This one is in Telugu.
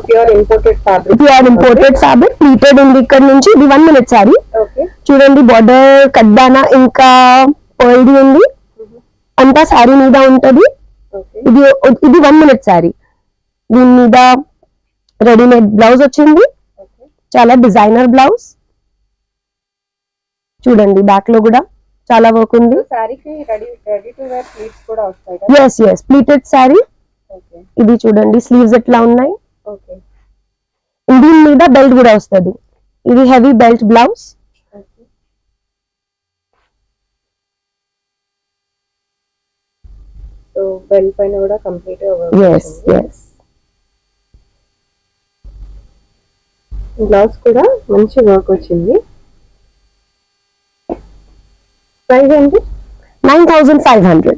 Pure imported fabric. ప్లీటెడ్ ఉంది ఇక్కడ నుంచి. ఇది 1 minute సారీ. చూడండి బార్డర్ కడ్డానా ఇంకా పర్ల్ది ఉంది, అంతా సారీ మీద ఉంటది. ఇది 1 minute సారీ. దీని మీద రెడీమేడ్ బ్లౌజ్ వచ్చింది, చాలా డిజైనర్ బ్లౌజ్. చూడండి బ్యాక్ లో కూడా చాలా వర్క్ ఉంది. Yes pleated sari. ఇది చూడండి స్లీవ్స్ ఎట్లా ఉన్నాయి. దీని మీద బెల్ట్ కూడా వస్తుంది. ఇది హెవీ బెల్ట్ బ్లౌజ్. బెల్ట్ పైన కూడా కంప్లీట్ బ్లౌజ్ కూడా మంచి వర్క్ వచ్చింది. ప్రైస్ ఏంటి? 9500.